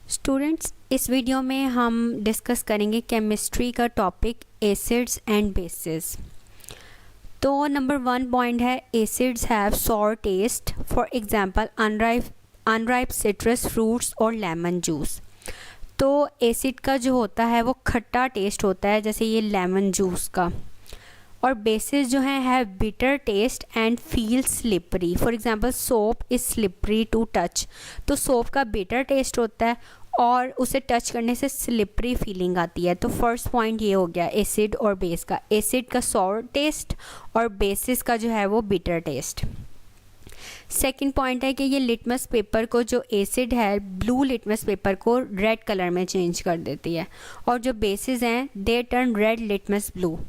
Students, इस video में हम डिस्कस करेंगे केमिस्ट्री का टॉपिक एसिड्स एंड बेसिस। तो नंबर 1 पॉइंट है acids have sour taste, for example unripe citrus fruits और लेमन जूस। तो एसिड का जो होता है वो खट्टा टेस्ट होता है, जैसे ये लेमन जूस का। और बेसिस जो है have bitter taste and feel slippery, for example soap is slippery to touch. तो सोप का बिटर टेस्ट होता है और उसे टच करने से स्लिपरी फीलिंग आती है। तो फर्स्ट पॉइंट ये हो गया एसिड और बेस का, एसिड का सॉर टेस्ट और बेसिस का जो है वो बिटर टेस्ट। सेकंड पॉइंट है कि ये लिटमस पेपर को, जो एसिड है ब्लू लिटमस पेपर को रेड कलर में चेंज कर देती है, और जो बेसिस हैं they turn red litmus blue.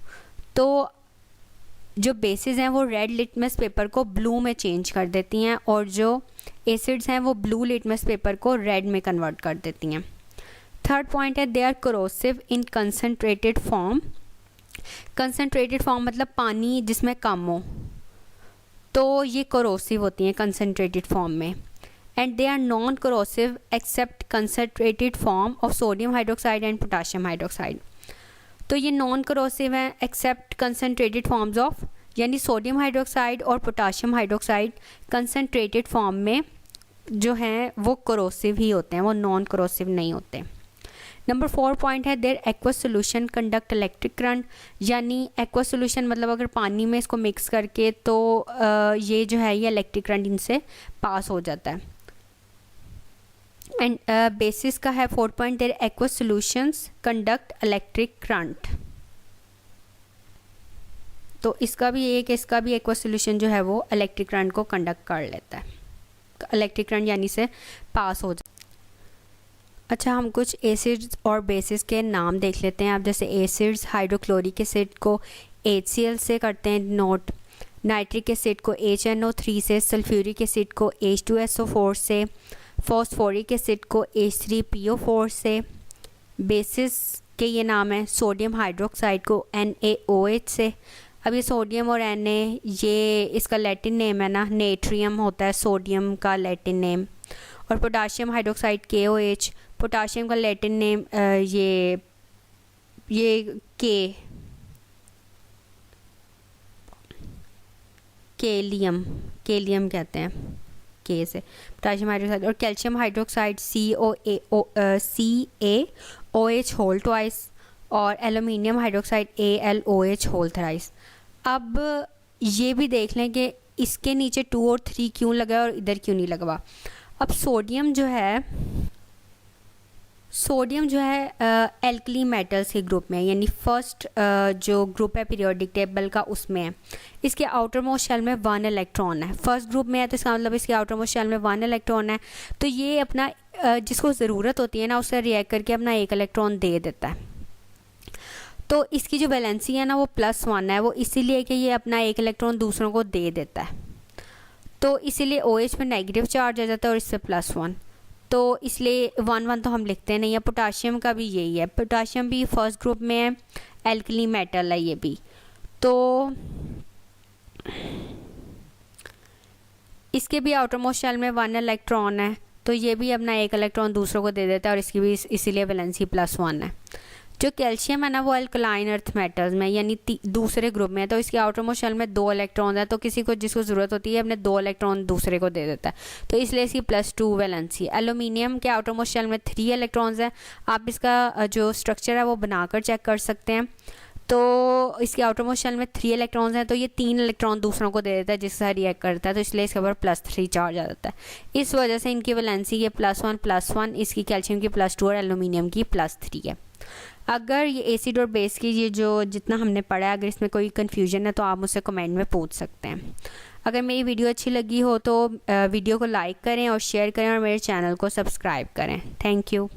तो जो बेसिस हैं वो रेड लिटमस पेपर को ब्लू में चेंज कर देती हैं, और जो एसिड्स हैं वो ब्लू लिटमस पेपर को रेड में कन्वर्ट कर देती हैं। थर्ड पॉइंट है they are corrosive in concentrated form. Concentrated form मतलब पानी जिसमें कम हो, तो ये कोरोसिव होती हैं कंसनट्रेटेड फॉर्म में। And they are non corrosive except concentrated form of sodium hydroxide and potassium hydroxide. तो ये नॉन कोरोसिव हैं एक्सेप्ट कंसनट्रेटेड फॉर्म्स ऑफ, यानी सोडियम हाइड्रोक्साइड और पोटाशियम हाइड्रोक्साइड कंसनट्रेटेड फॉर्म में जो हैं वो कोरोसिव ही होते हैं, वो नॉन कोरोसिव नहीं होते। नंबर 4 पॉइंट है their aqueous solution conduct electric current, यानी एक्वा सोल्यूशन मतलब अगर पानी में इसको मिक्स करके तो ये जो है ये इलेक्ट्रिक करंट इनसे पास हो जाता है। एंड बेसिस का है 4 point their aqueous solutions conduct electric current. तो इसका भी एक्वा सोल्यूशन जो है वो इलेक्ट्रिक करंट को कंडक्ट कर लेता है, इलेक्ट्रिक करंट यानी से पास हो जाता है। अच्छा, हम कुछ एसिड्स और बेसिस के नाम देख लेते हैं। आप जैसे एसिड्स हाइड्रोक्लोरिक एसिड को HCl से करते हैं नोट, नाइट्रिक एसिड को HNO3 से, सल्फ्यूरिक एसिड को H2SO4 से, फॉस्फोरिक एसिड को H3PO4 से। बेसिस के ये नाम है सोडियम हाइड्रोक्साइड को NaOH से। अब ये सोडियम और Na ये इसका लैटिन नेम है ना, नेट्रियम होता है सोडियम का लैटिन नेम। और पोटाशियम हाइड्रोक्साइड KOH, पोटाशियम का लैटिन नेम ये केलियम कहते हैं, के से पोटाशियम हाइड्रोक्साइड। और calcium hydroxide CaOH whole twice, और aluminium hydroxide AlOH whole thrice. अब ये भी देख लें कि इसके नीचे 2 और 3 क्यों लगा और इधर क्यों नहीं लगा। अब सोडियम जो है एल्कली मेटल्स के ग्रुप में, यानी फर्स्ट जो ग्रुप है पीरियोडिक टेबल का उसमें है। इसके आउटर मोस्ट शेल में 1 इलेक्ट्रॉन है, फर्स्ट ग्रुप में है, तो इसका मतलब इसके आउटर मोस्ट शेल में 1 इलेक्ट्रॉन है। तो ये अपना जिसको ज़रूरत होती है ना उससे रिएक्ट करके अपना 1 इलेक्ट्रॉन दे देता है। तो इसकी जो वैलेंसी है ना वो +1 है, वो इसीलिए कि ये अपना 1 इलेक्ट्रॉन दूसरों को दे देता है। तो इसीलिए OH में नेगेटिव चार्ज आ जाता है और इससे +1, तो इसलिए 1 तो हम लिखते नहीं है। पोटाशियम का भी यही है, पोटाशियम भी फर्स्ट ग्रुप में है, एल्कली मेटल है ये भी। तो इसके भी आउटर मोस्ट शेल में 1 इलेक्ट्रॉन है, तो ये भी अपना 1 इलेक्ट्रॉन दूसरों को दे देता है और इसकी भी इसीलिए वैलेंसी +1 है। जो कैल्शियम है ना वो अल्कलाइन अर्थ मेटल्स में यानी दूसरे ग्रुप में है, तो इसके आउटर मोस्ट शेल में 2 इलेक्ट्रॉन है, तो जिसको ज़रूरत होती है अपने 2 इलेक्ट्रॉन दूसरे को दे देता है, तो इसलिए इसकी +2 वैलेंसी है। एल्यूमिनियम के आउटर मोस्ट शेल में 3 इलेक्ट्रॉन्स है, आप इसका जो स्ट्रक्चर है वो बनाकर चेक कर सकते हैं। तो इसके आउटर मोस्ट शेल में 3 इलेक्ट्रॉन्स हैं, तो ये 3 इलेक्ट्रॉन दूसरों को दे देता है जिससे रिएक्ट करता है, तो इसलिए इसके ऊपर +3 चार्ज आ जाता है। इस वजह से इनकी वैलेंसी ये +1, इसकी कैल्शियम की +2 और एल्यूमिनियम की +3 है। अगर ये एसिड और बेस की ये जो जितना हमने पढ़ा है, अगर इसमें कोई कन्फ्यूजन है तो आप मुझसे कमेंट में पूछ सकते हैं। अगर मेरी वीडियो अच्छी लगी हो तो वीडियो को लाइक करें और शेयर करें और मेरे चैनल को सब्सक्राइब करें। Thank you.